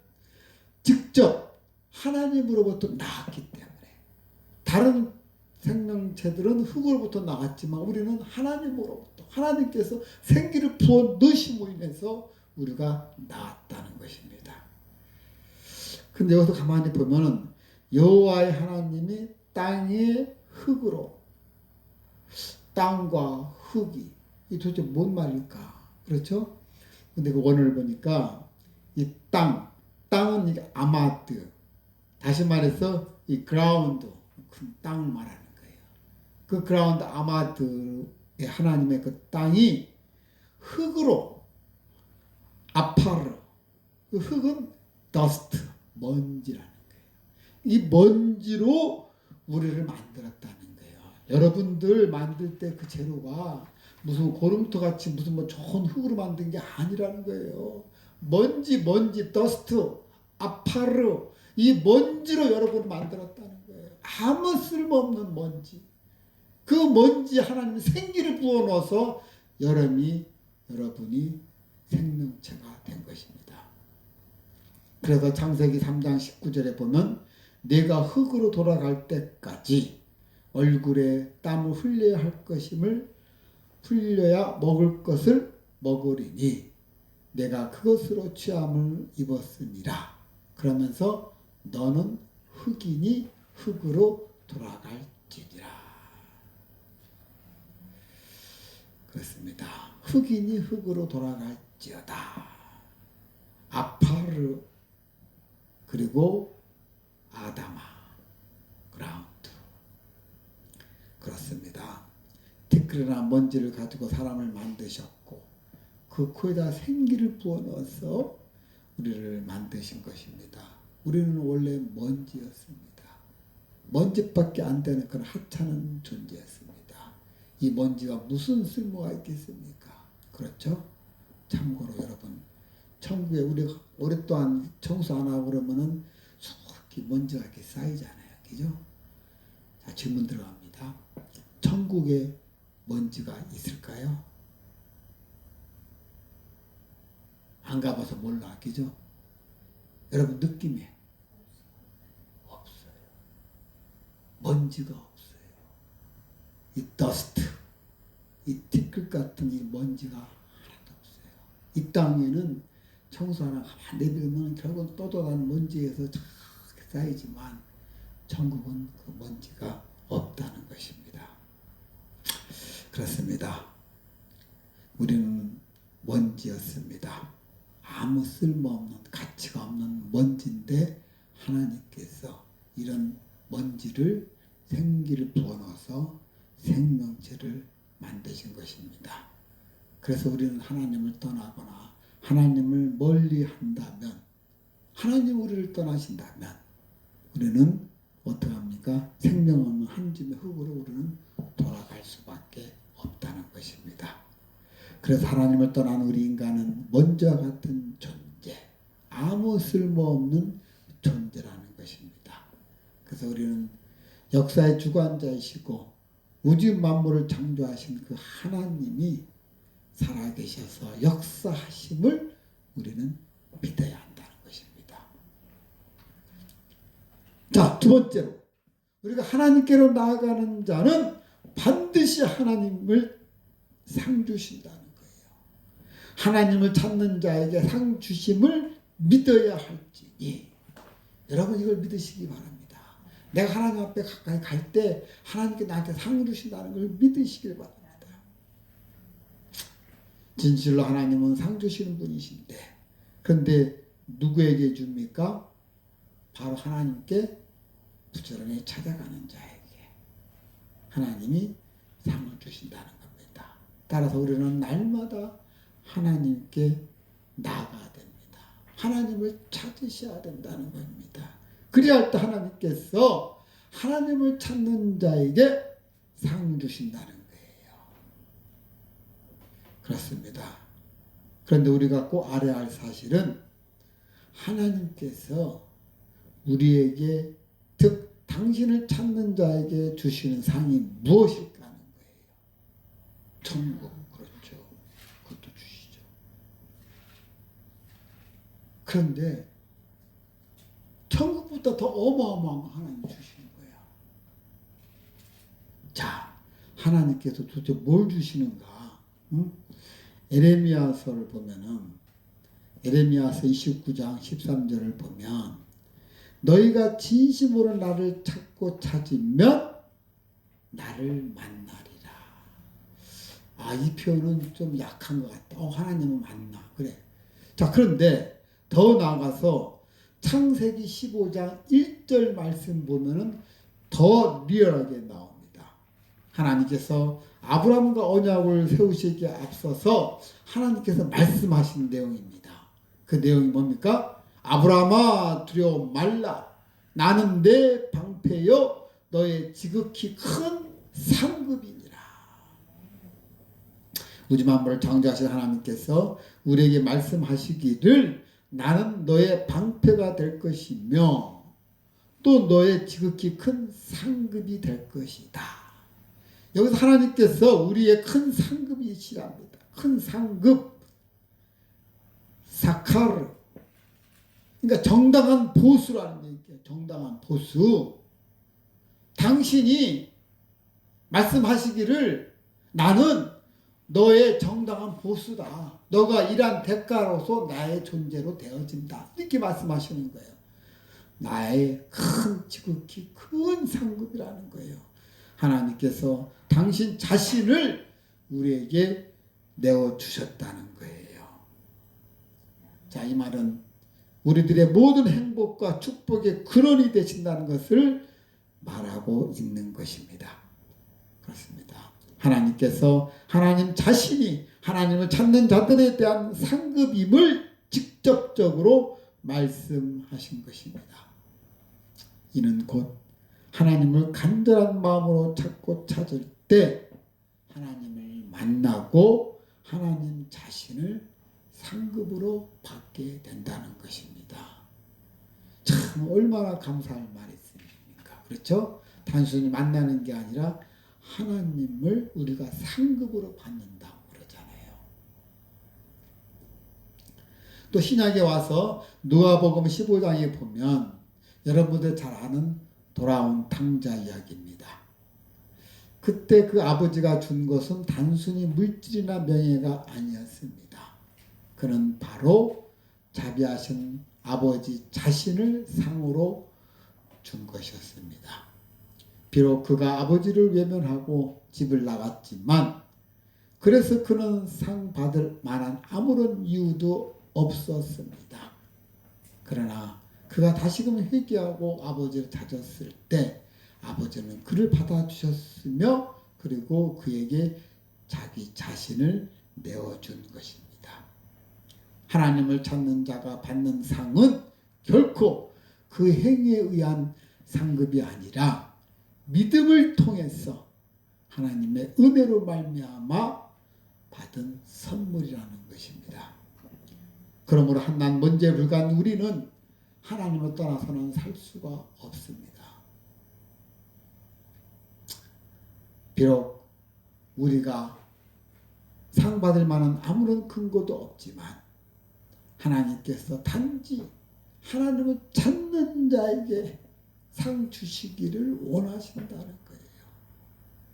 직접 하나님으로부터 나왔기 때문에 다른 생명체들은 흙으로부터 나왔지만 우리는 하나님으로부터 하나님께서 생기를 부어 넣으심으로 인해서 우리가 나왔다는 것입니다. 근데 여기서 가만히 보면은 여호와의 하나님이 땅의 흙으로 땅과 흙이 이 도대체 뭔 말일까? 그렇죠? 근데 그 원어를 보니까 이 땅은 이게 아마드, 다시 말해서 이 그라운드, 큰 땅을 말하는 거예요. 그 그라운드 아마드의 하나님의 그 땅이 흙으로 아파르, 그 흙은 더스트, 먼지라는 거예요. 이 먼지로 우리를 만들었다는 거예요. 여러분들 만들 때 그 재료가 무슨 고름토 같이 무슨 뭐 좋은 흙으로 만든 게 아니라는 거예요. 먼지, 더스트, 아파르, 이 먼지로 여러분을 만들었다는 거예요. 아무 쓸모없는 먼지. 그 먼지 하나님이 생기를 부어 넣어서 여러분이 생명체가 된 것입니다. 그래서 창세기 3장 19절에 보면 내가 흙으로 돌아갈 때까지 얼굴에 땀을 흘려야 할 것임을 흘려야 먹을 것을 먹으리니 내가 그것으로 취함을 입었으니라. 그러면서 너는 흙이니 흙으로 돌아갈지니라. 그렇습니다. 흙이니 흙으로 돌아갈지어다. 아파르 그리고 아다마 그라운드. 그렇습니다. 티끌이나 먼지를 가지고 사람을 만드셨고 그 코에다 생기를 부어넣어서 우리를 만드신 것입니다. 우리는 원래 먼지였습니다. 먼지밖에 안 되는 그런 하찮은 존재였습니다. 이 먼지가 무슨 쓸모가 있겠습니까? 그렇죠? 참고로 여러분, 천국에 우리가 오랫동안 청소 안 하고 그러면은 수북히 먼지가 이렇게 쌓이잖아요. 그죠? 자, 질문 들어갑니다. 천국에 먼지가 있을까요? 안 가봐서 몰라. 그죠? 여러분 느낌에 없어요. 먼지가 없어요. 이 더스트, 이 티끌 같은 이 먼지가 하나도 없어요. 이 땅에는 청소하나 가만 내비두면 결국은 또또한 먼지에서 쫙 쌓이지만 천국은 그 먼지가 없다는 것입니다. 그렇습니다. 우리는 먼지였습니다. 아무 쓸모없는 가치가 없는 먼지인데 하나님께서 이런 먼지를 생기를 부어넣어서 생명체를 만드신 것입니다. 그래서 우리는 하나님을 떠나거나 하나님을 멀리 한다면, 하나님 우리를 떠나신다면 우리는 어떻게 합니까? 생명 없는 한 줌의 흙으로 우리는 돌아갈 수밖에 없다는 것입니다. 그래서 하나님을 떠난 우리 인간은 먼지와 같은 존재, 아무 쓸모없는 존재라는 것입니다. 그래서 우리는 역사의 주관자이시고 우주 만물을 창조하신 그 하나님이 살아계셔서 역사하심을 우리는 믿어야 한다는 것입니다. 자, 두 번째로 우리가 하나님께로 나아가는 자는 반드시 하나님을 상 주신다는 거예요. 하나님을 찾는 자에게 상 주심을 믿어야 할지니, 여러분 이걸 믿으시기 바랍니다. 내가 하나님 앞에 가까이 갈 때 하나님께 나한테 상 주신다는 걸 믿으시길 바랍니다. 진실로 하나님은 상 주시는 분이신데, 그런데 누구에게 줍니까? 바로 하나님께 부지런히 찾아가는 자에게 하나님이 상을 주신다는 겁니다. 따라서 우리는 날마다 하나님께 나아가야 됩니다. 하나님을 찾으셔야 된다는 겁니다. 그래야 할 때 하나님께서 하나님을 찾는 자에게 상 주신다는 거예요. 그렇습니다. 그런데 우리가 꼭 알아야 할 사실은 하나님께서 우리에게, 즉 당신을 찾는 자에게 주시는 상이 무엇일까 하는 거예요. 천국, 그렇죠. 그것도 주시죠. 그런데 천국보다 더 어마어마한 거 하나님 주시는 거예요. 자, 하나님께서 도대체 뭘 주시는가? 응? 에레미야서를 보면은, 에레미야서 29장 13절을 보면, 너희가 진심으로 나를 찾고 찾으면 나를 만나리라. 아, 이 표현은 좀 약한 것 같다. 하나님은 만나. 그래. 자, 그런데 더 나아가서 창세기 15장 1절 말씀 보면은 더 리얼하게 나옵니다. 하나님께서 아브라함과 언약을 세우시기에 앞서서 하나님께서 말씀하신 내용입니다. 그 내용이 뭡니까? 아브라함아 두려워 말라. 나는 내 방패여 너의 지극히 큰 상급이니라. 우주 만물을 창조하신 하나님께서 우리에게 말씀하시기를 나는 너의 방패가 될 것이며 또 너의 지극히 큰 상급이 될 것이다. 여기서 하나님께서 우리의 큰 상급이시랍니다. 큰 상급, 사카르, 그러니까 정당한 보수라는 얘기예요. 정당한 보수. 당신이 말씀하시기를 나는 너의 정당한 보수다. 너가 일한 대가로서 나의 존재로 되어진다. 이렇게 말씀하시는 거예요. 나의 큰 지극히 큰 상급이라는 거예요. 하나님께서 당신 자신을 우리에게 내어주셨다는 거예요. 자, 이 말은 우리들의 모든 행복과 축복의 근원이 되신다는 것을 말하고 있는 것입니다. 그렇습니다. 하나님께서 하나님 자신이 하나님을 찾는 자들에 대한 상급임을 직접적으로 말씀하신 것입니다. 이는 곧 하나님을 간절한 마음으로 찾고 찾을 때 하나님을 만나고 하나님 자신을 상급으로 받게 된다는 것입니다. 참 얼마나 감사할 말씀입니까? 그렇죠? 단순히 만나는 게 아니라 하나님을 우리가 상급으로 받는다고 그러잖아요. 또 신약에 와서 누가복음 15장에 보면 여러분들 잘 아는 돌아온 탕자 이야기입니다. 그때 그 아버지가 준 것은 단순히 물질이나 명예가 아니었습니다. 그는 바로 자비하신 아버지 자신을 상으로 준 것이었습니다. 비록 그가 아버지를 외면하고 집을 나갔지만 그래서 그는 상 받을 만한 아무런 이유도 없었습니다. 그러나 그가 다시금 회개하고 아버지를 찾았을 때 아버지는 그를 받아주셨으며 그리고 그에게 자기 자신을 내어준 것입니다. 하나님을 찾는 자가 받는 상은 결코 그 행위에 의한 상급이 아니라 믿음을 통해서 하나님의 은혜로 말미암아 받은 선물이라는 것입니다. 그러므로 한낱 먼지에 불과한 우리는 하나님을 떠나서는 살 수가 없습니다. 비록 우리가 상 받을 만한 아무런 근거도 없지만 하나님께서 단지 하나님을 찾는 자에게 상 주시기를 원하신다는 거예요.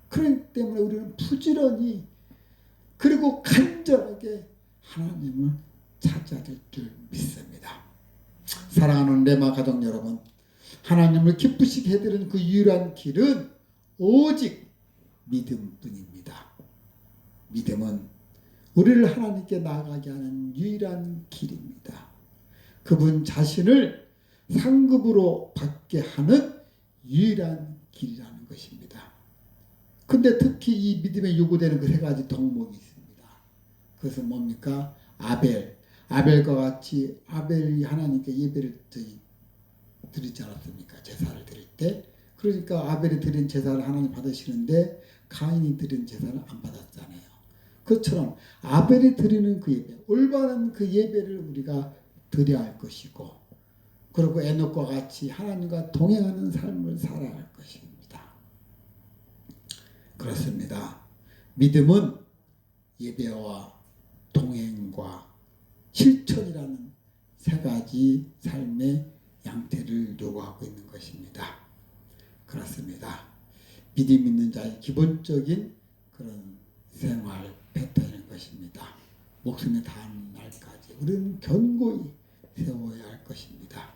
그렇기 때문에 우리는 부지런히 그리고 간절하게 하나님을 찾아야 될 줄 믿습니다. 사랑하는 레마 가족 여러분, 하나님을 기쁘시게 해드리는 그 유일한 길은 오직 믿음뿐입니다. 믿음은 우리를 하나님께 나아가게 하는 유일한 길입니다. 그분 자신을 상급으로 받게 하는 유일한 길이라는 것입니다. 근데 특히 이 믿음에 요구되는 그 세 가지 덕목이 있습니다. 그것은 뭡니까? 아벨과 같이 아벨이 하나님께 예배를 드리지 않았습니까? 제사를 드릴 때. 그러니까 아벨이 드린 제사를 하나님 받으시는데 가인이 드린 제사를 안 받았잖아요. 그처럼 아벨이 드리는 그 예배, 올바른 그 예배를 우리가 드려야 할 것이고, 그리고 에녹과 같이 하나님과 동행하는 삶을 살아야 할 것입니다. 그렇습니다. 믿음은 예배와 동행과 실천이라는 세 가지 삶의 양태를 요구하고 있는 것입니다. 그렇습니다. 믿음 있는 자의 기본적인 그런 생활 패턴인 것입니다. 목숨이 닿는 날까지 우리는 견고히 세워야 할 것입니다.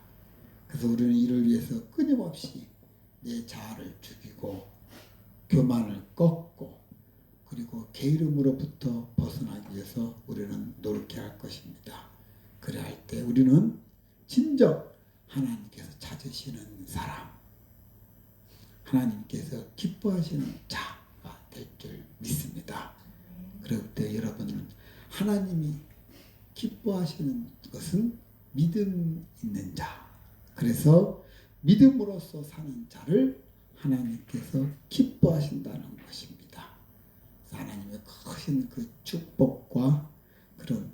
그래서 우리는 이를 위해서 끊임없이 내 자아를 죽이고 교만을 꺾고 그리고 게으름으로부터 벗어나기 위해서 우리는 노력해야 할 것입니다. 그래야 할 때 우리는 진정 하나님께서 찾으시는 사람, 하나님께서 기뻐하시는 자가 될 줄 믿습니다. 그럴 때 여러분은 하나님이 기뻐하시는 것은 믿음 있는 자, 그래서 믿음으로써 사는 자를 하나님께서 기뻐하신다는 것입니다. 하나님의 크신 그 축복과 그런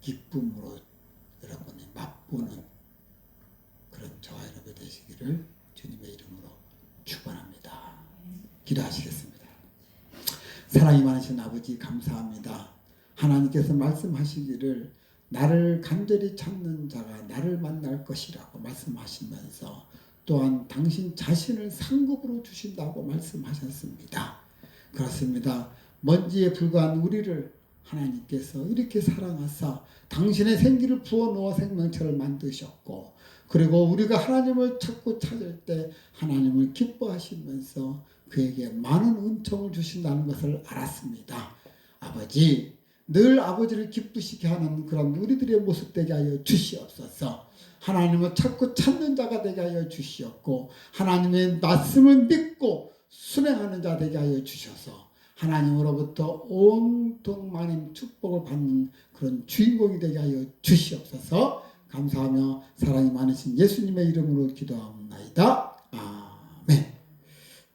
기쁨으로 여러분이 맛보는 그런 저와 여러분이 되시기를 주님의 이름으로 축원합니다. 기도하시겠습니다. 사랑이 많으신 아버지 감사합니다. 하나님께서 말씀하시기를 나를 간절히 찾는 자가 나를 만날 것이라고 말씀하시면서 또한 당신 자신을 상급으로 주신다고 말씀하셨습니다. 그렇습니다. 먼지에 불과한 우리를 하나님께서 이렇게 사랑하사 당신의 생기를 부어놓아 생명체를 만드셨고, 그리고 우리가 하나님을 찾고 찾을 때 하나님을 기뻐하시면서 그에게 많은 은총을 주신다는 것을 알았습니다. 아버지, 늘 아버지를 기쁘시게 하는 그런 우리들의 모습 되게 하여 주시옵소서. 하나님을 찾고 찾는 자가 되게 하여 주시옵고, 하나님의 말씀을 믿고 순행하는 자 되게 하여 주셔서 하나님으로부터 온통 많은 축복을 받는 그런 주인공이 되게 하여 주시옵소서. 감사하며 사랑이 많으신 예수님의 이름으로 기도하옵나이다. 아멘.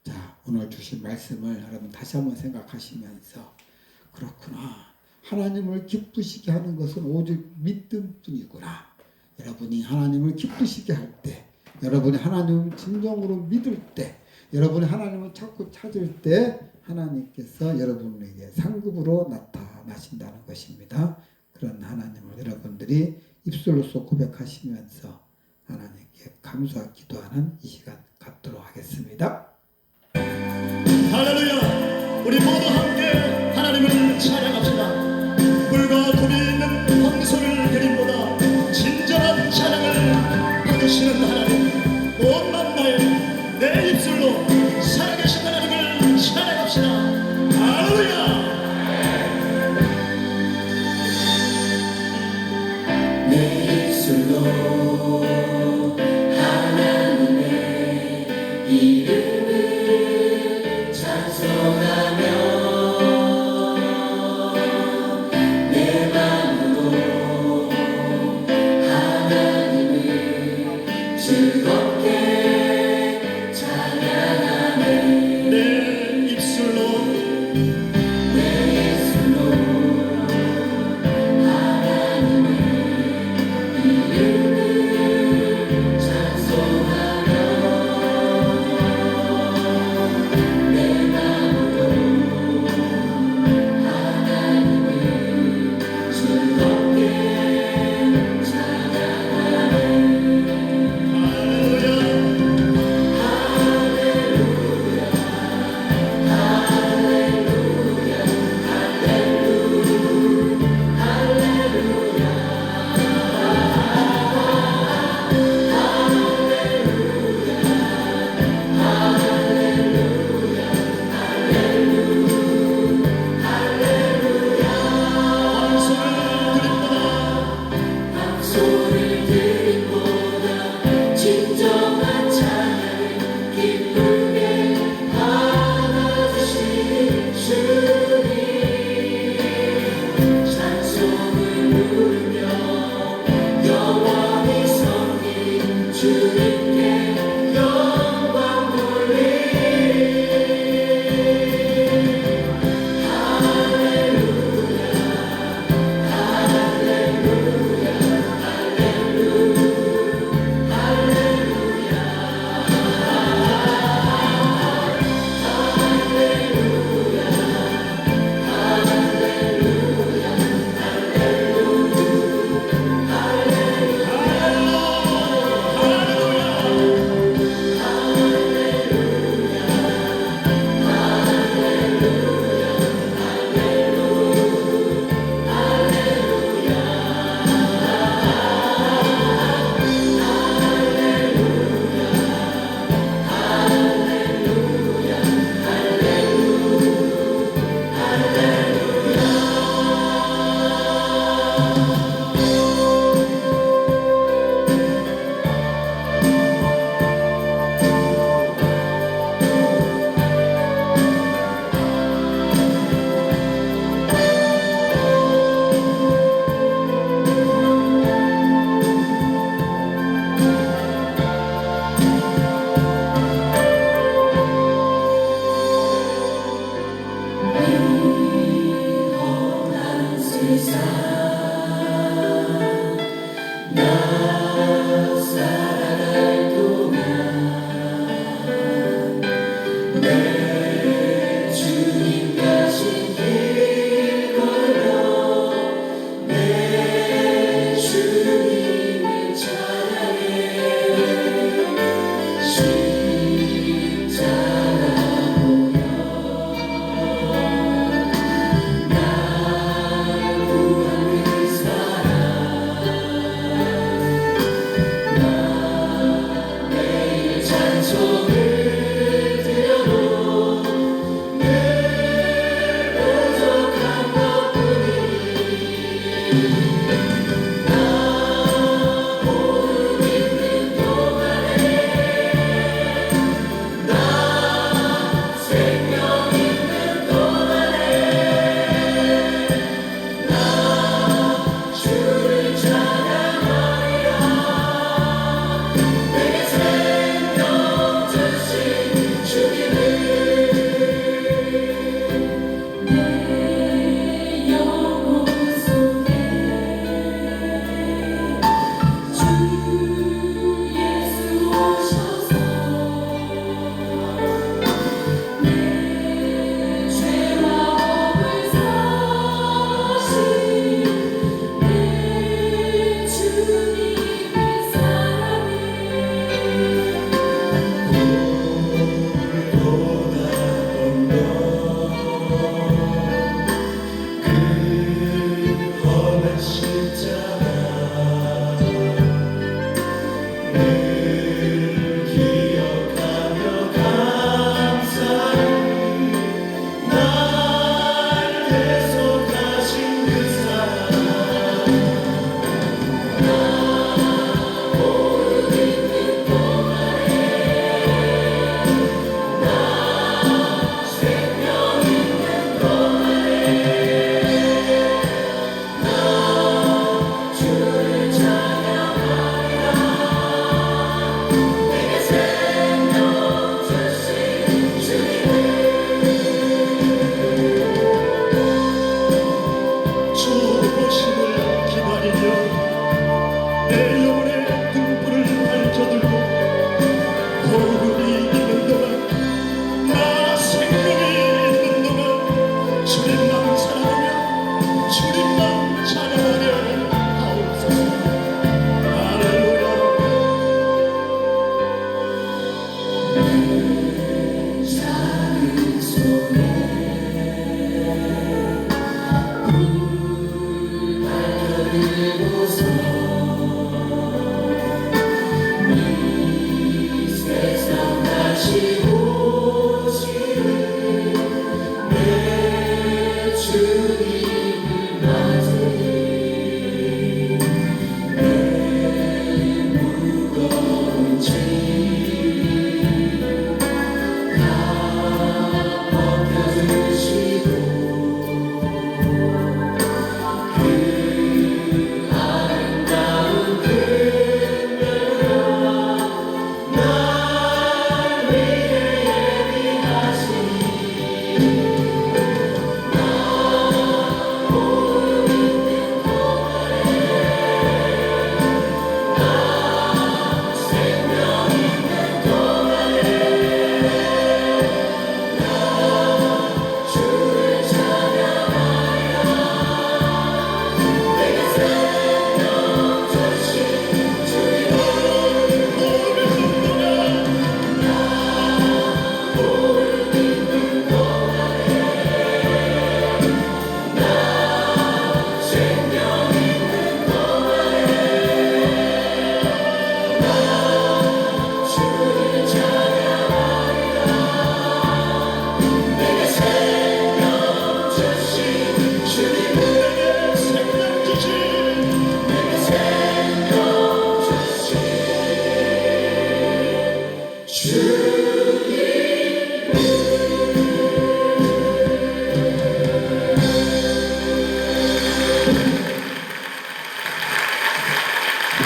자, 오늘 주신 말씀을 여러분 다시 한번 생각하시면서, 그렇구나, 하나님을 기쁘시게 하는 것은 오직 믿음뿐이구나. 여러분이 하나님을 기쁘시게 할 때, 여러분이 하나님을 진정으로 믿을 때, 여러분이 하나님을 찾고 찾을 때 하나님께서 여러분에게 상급으로 나타나신다는 것입니다. 그런 하나님을 여러분들이 입술로서 고백하시면서 하나님께 감사와 기도하는 이 시간 갖도록 하겠습니다. 할렐루야! 우리 모두 함께 하나님을 찬양합시다. 물과 금이 있는 황소를 드림보다 진정한 찬양을 받으시는 하나님, 온 만나에 내 입술로 살아계신 하나님을 찬양합시다. 할렐루야! 내 입술로 하나님의 이름을 찬송하며 내 맘으로 하나님을 즐겁게 찬양하네. 내 입술로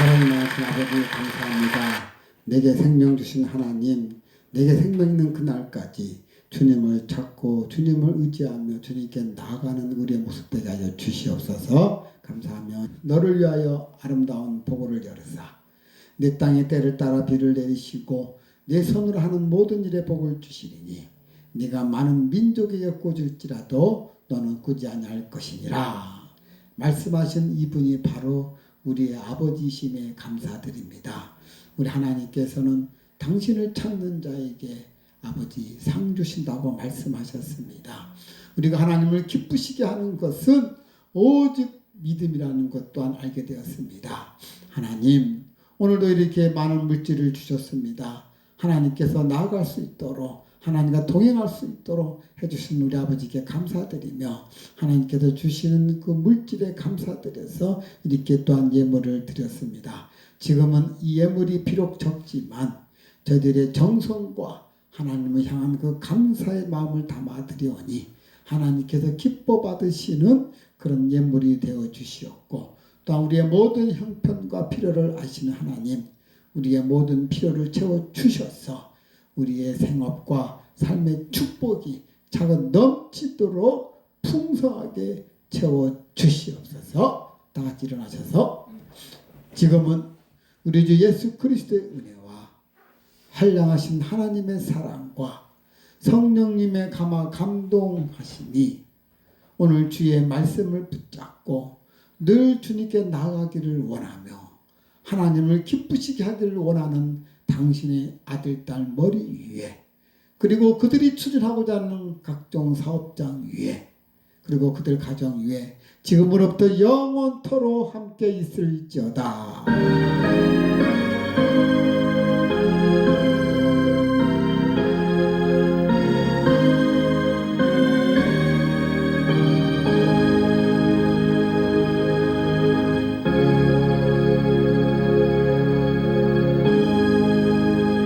하나님 아버지 감사합니다. 내게 생명 주신 하나님, 내게 생명 있는 그날까지 주님을 찾고 주님을 의지하며 주님께 나아가는 우리의 모습 되게 하여 주시옵소서. 감사하며 너를 위하여 아름다운 보고를 열으사 내 땅의 때를 따라 비를 내리시고 내 손으로 하는 모든 일에 복을 주시리니 네가 많은 민족에게 꽂을지라도 너는 꾸지 아니할 것이니라. 말씀하신 이분이 바로 우리의 아버지심에 감사드립니다. 우리 하나님께서는 당신을 찾는 자에게 아버지 상 주신다고 말씀하셨습니다. 우리가 하나님을 기쁘시게 하는 것은 오직 믿음이라는 것 또한 알게 되었습니다. 하나님, 오늘도 이렇게 많은 물질을 주셨습니다. 하나님께서 나아갈 수 있도록 하나님과 동행할 수 있도록 해주신 우리 아버지께 감사드리며 하나님께서 주시는 그 물질에 감사드려서 이렇게 또한 예물을 드렸습니다. 지금은 이 예물이 비록 적지만 저희들의 정성과 하나님을 향한 그 감사의 마음을 담아드리오니 하나님께서 기뻐 받으시는 그런 예물이 되어 주시었고, 또한 우리의 모든 형편과 필요를 아시는 하나님, 우리의 모든 필요를 채워 주셔서 우리의 생업과 삶의 축복이 차근 넘치도록 풍성하게 채워 주시옵소서. 다 같이 일어나셔서 지금은 우리 주 예수 그리스도의 은혜와 한량하신 하나님의 사랑과 성령님의 감동하심이 오늘 주의 말씀을 붙잡고 늘 주님께 나아가기를 원하며 하나님을 기쁘시게 하기를 원하는 당신의 아들, 딸 머리 위에, 그리고 그들이 추진하고자 하는 각종 사업장 위에, 그리고 그들 가정 위에 지금으로부터 영원토록 함께 있을지어다.